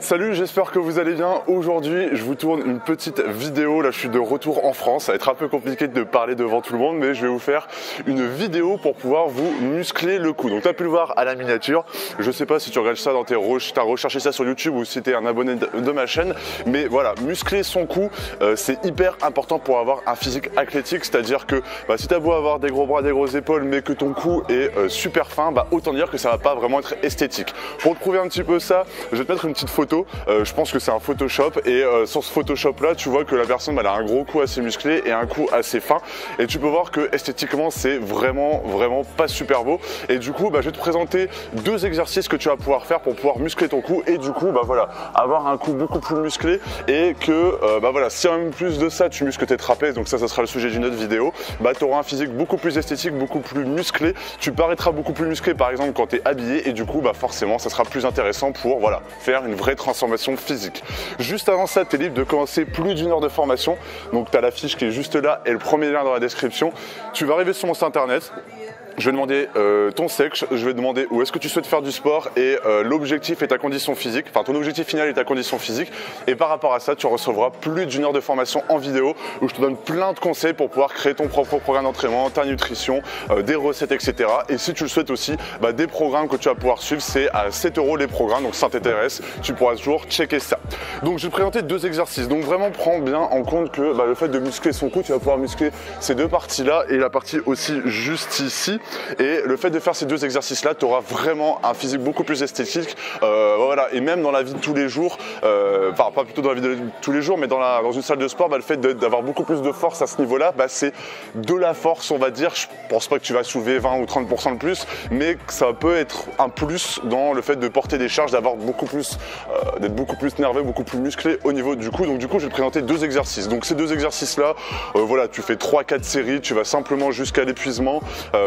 Salut, j'espère que vous allez bien. Aujourd'hui, je vous tourne une petite vidéo. Là, je suis de retour en France. Ça va être un peu compliqué de parler devant tout le monde, mais je vais vous faire une vidéo pour pouvoir vous muscler le cou. Donc, tu as pu le voir à la miniature. Je sais pas si tu regardes ça dans tes recherches, tu as recherché ça sur YouTube ou si tu es un abonné de ma chaîne. Mais voilà, muscler son cou, c'est hyper important pour avoir un physique athlétique. C'est-à-dire que si tu as beau avoir des gros bras, des grosses épaules, mais que ton cou est super fin, autant dire que ça va pas vraiment être esthétique. Pour te prouver un petit peu ça, je vais te mettre une petite photo. Je pense que c'est un Photoshop et sur ce Photoshop là tu vois que la personne elle a un gros cou assez musclé et un cou assez fin et tu peux voir que esthétiquement c'est vraiment pas super beau et du coup je vais te présenter deux exercices que tu vas pouvoir faire pour pouvoir muscler ton cou et du coup voilà avoir un cou beaucoup plus musclé et que voilà, si en plus de ça tu muscles tes trapèzes, donc ça sera le sujet d'une autre vidéo, tu auras un physique beaucoup plus esthétique, beaucoup plus musclé, tu paraîtras beaucoup plus musclé par exemple quand tu es habillé et du coup forcément ça sera plus intéressant pour faire une vraie transformation physique. Juste avant ça, tu es libre de commencer plus d'1 heure de formation. Donc tu as la fiche qui est juste là et le premier lien dans la description. Tu vas arriver sur mon site internet. Je vais demander ton sexe, je vais demander où est-ce que tu souhaites faire du sport et l'objectif et ta condition physique, enfin ton objectif final et ta condition physique. Et par rapport à ça, tu recevras plus d'1 heure de formation en vidéo où je te donne plein de conseils pour pouvoir créer ton propre programme d'entraînement, ta nutrition, des recettes, etc. Et si tu le souhaites aussi, des programmes que tu vas pouvoir suivre, c'est à 7 € les programmes, donc si ça t'intéresse, tu pourras toujours checker ça. Donc je vais te présenter deux exercices. Donc vraiment prends bien en compte que le fait de muscler son cou, tu vas pouvoir muscler ces deux parties-là et la partie aussi juste ici. Et le fait de faire ces deux exercices là, tu auras vraiment un physique beaucoup plus esthétique, voilà. Et même dans la vie de tous les jours, enfin pas plutôt dans la vie de tous les jours, mais dans une salle de sport, le fait d'avoir beaucoup plus de force à ce niveau là, c'est de la force, on va dire. Je pense pas que tu vas soulever 20 ou 30% de plus, mais ça peut être un plus dans le fait de porter des charges, d'avoir beaucoup plus, d'être beaucoup plus nerveux, beaucoup plus musclé au niveau du cou. Donc du coup je vais te présenter deux exercices. Donc ces deux exercices là, voilà, tu fais 3-4 séries, tu vas simplement jusqu'à l'épuisement,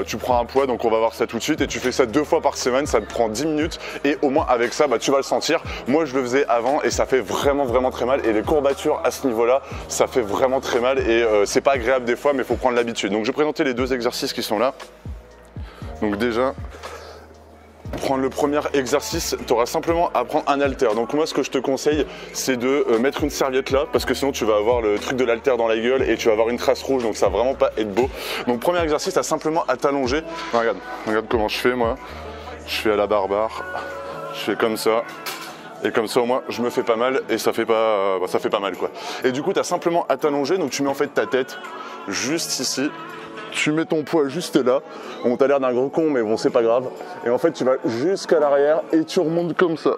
tu prends un poids, donc on va voir ça tout de suite, et tu fais ça 2 fois par semaine, ça te prend 10 minutes et au moins avec ça tu vas le sentir. Moi je le faisais avant et ça fait vraiment très mal, et les courbatures à ce niveau là ça fait vraiment très mal et c'est pas agréable des fois, mais il faut prendre l'habitude. Donc je vais présenter les deux exercices qui sont là. Donc déjà, prendre le premier exercice, tu auras simplement à prendre un haltère. Donc moi ce que je te conseille, c'est de mettre une serviette là, parce que sinon tu vas avoir le truc de l'haltère dans la gueule et tu vas avoir une trace rouge, donc ça va vraiment pas être beau. Donc premier exercice, tu as simplement à t'allonger. Regarde comment je fais moi. Je fais à la barbare, je fais comme ça. Et comme ça au moins je me fais pas mal et ça fait pas, ça fait pas mal quoi. Et du coup tu as simplement à t'allonger, donc tu mets en fait ta tête juste ici. Tu mets ton poids juste là, on t'a l'air d'un gros con mais bon c'est pas grave, et en fait tu vas jusqu'à l'arrière et tu remontes comme ça.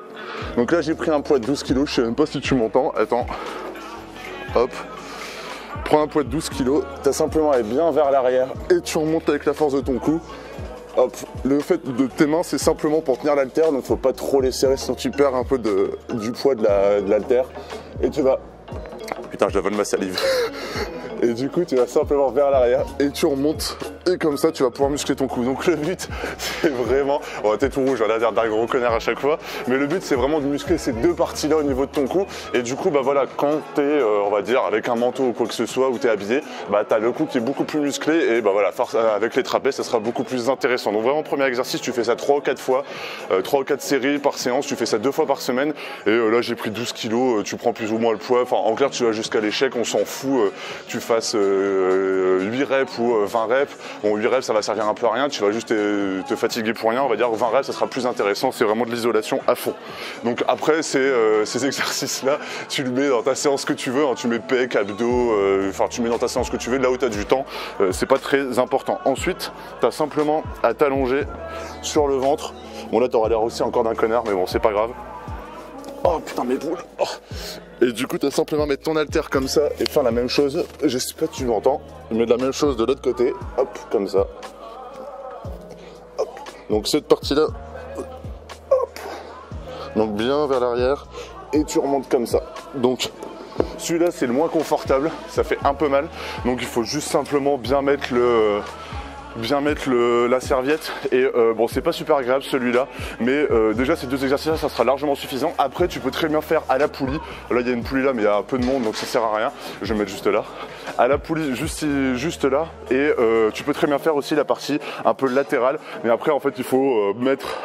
Donc là j'ai pris un poids de 12 kg, je sais même pas si tu m'entends, attends, hop, prends un poids de 12 kg, t'as simplement à aller bien vers l'arrière et tu remontes avec la force de ton cou. Hop, le fait de tes mains c'est simplement pour tenir l'haltère, donc faut pas trop les serrer sinon tu perds un peu du poids de l'haltère, et tu vas, putain je devine ma salive. Et du coup tu vas simplement vers l'arrière et tu remontes, et comme ça tu vas pouvoir muscler ton cou. Donc le but c'est vraiment, t'es tout rouge, on va dire d'un gros connard à chaque fois, mais le but c'est vraiment de muscler ces deux parties là au niveau de ton cou. Et du coup voilà, quand t'es on va dire avec un manteau ou quoi que ce soit, où t'es habillé, t'as le cou qui est beaucoup plus musclé, et voilà, avec les trapèzes ça sera beaucoup plus intéressant. Donc vraiment premier exercice, tu fais ça 3 ou 4 fois, 3 ou 4 séries par séance, tu fais ça 2 fois par semaine. Et là j'ai pris 12 kg, tu prends plus ou moins le poids, enfin en clair tu vas jusqu'à l'échec, on s'en fout, tu fasses 8 reps ou 20 reps. Bon 8 reps ça va servir un peu à rien, tu vas juste te fatiguer pour rien, on va dire 20 reps ça sera plus intéressant, c'est vraiment de l'isolation à fond. Donc après ces exercices là, tu le mets dans ta séance que tu veux, tu mets pec, abdos, enfin tu mets dans ta séance que tu veux, là où tu as du temps, c'est pas très important. Ensuite tu as simplement à t'allonger sur le ventre. Bon là tu auras l'air aussi encore d'un connard, mais bon c'est pas grave. Oh putain mes boules, oh. Et du coup tu as simplement à mettre ton haltère comme ça et faire la même chose, je sais pas si tu m'entends, mais de la même chose de l'autre côté, hop, comme ça. Hop. Donc cette partie là, hop. Donc bien vers l'arrière et tu remontes comme ça. Donc celui-là c'est le moins confortable, ça fait un peu mal, donc il faut juste simplement bien mettre bien mettre la serviette et bon c'est pas super agréable celui-là, mais déjà ces 2 exercices là ça sera largement suffisant. Après tu peux très bien faire à la poulie, là il y a une poulie là mais il y a un peu de monde donc ça sert à rien, je vais mettre juste là, à la poulie juste là, et tu peux très bien faire aussi la partie un peu latérale, mais après en fait il faut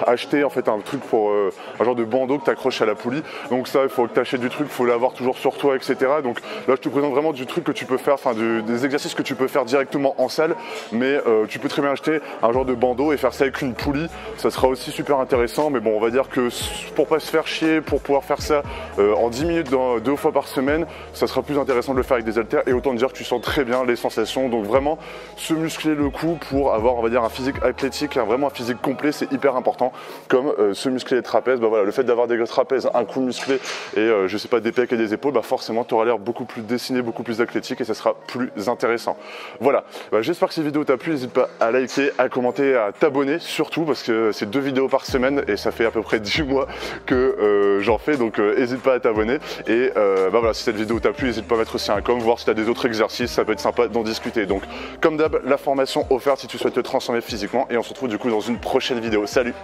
acheter en fait un truc pour un genre de bandeau que tu accroches à la poulie, donc ça il faut que tu achètes du truc, il faut l'avoir toujours sur toi etc. Donc là je te présente vraiment du truc que tu peux faire, enfin des exercices que tu peux faire directement en salle, mais tu peux très bien acheter un genre de bandeau et faire ça avec une poulie, ça sera aussi super intéressant. Mais bon on va dire que pour pas se faire chier, pour pouvoir faire ça en 10 minutes 2 fois par semaine, ça sera plus intéressant de le faire avec des haltères, et autant dire que tu sens très bien les sensations. Donc vraiment se muscler le cou pour avoir on va dire un physique athlétique, vraiment un physique complet, c'est hyper important, comme se muscler les trapèzes. Bah voilà, le fait d'avoir des trapèzes, un cou musclé et je sais pas des pecs et des épaules, bah forcément tu auras l'air beaucoup plus dessiné, beaucoup plus athlétique, et ça sera plus intéressant. Voilà, bah, j'espère que cette vidéo t'a plu, n'hésite pas à liker, à commenter, à t'abonner surtout, parce que c'est 2 vidéos par semaine et ça fait à peu près 10 mois que j'en fais, donc n'hésite pas à t'abonner. Et bah voilà, si cette vidéo t'a plu, n'hésite pas à mettre aussi un com, voir si tu as des autres exercices, ça peut être sympa d'en discuter. Donc comme d'hab, la formation offerte si tu souhaites te transformer physiquement, et on se retrouve du coup dans une prochaine vidéo. Salut!